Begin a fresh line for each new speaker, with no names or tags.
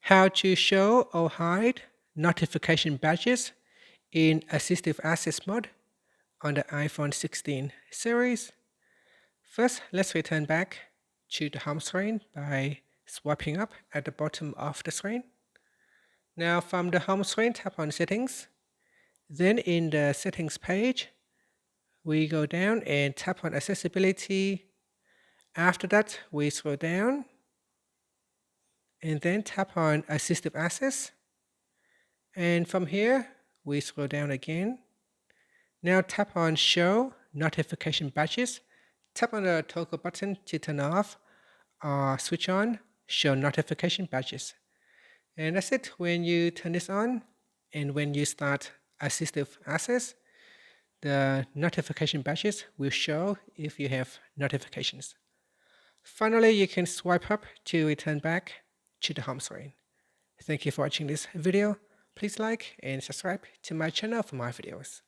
How to show or hide notification badges in Assistive Access mode on the iPhone 16 series. First, let's return back to the home screen by swiping up at the bottom of the screen. Now from the home screen, tap on Settings. Then in the Settings page, we go down and tap on Accessibility. After that, we scroll down and then tap on Assistive Access. And from here, we scroll down again. Now tap on Show Notification Badges. Tap on the toggle button to turn off or switch on Show Notification Badges. And that's it. When you turn this on and when you start Assistive Access, the notification badges will show if you have notifications. Finally, you can swipe up to return back to the home screen. Thank you for watching this video. Please like and subscribe to my channel for more videos.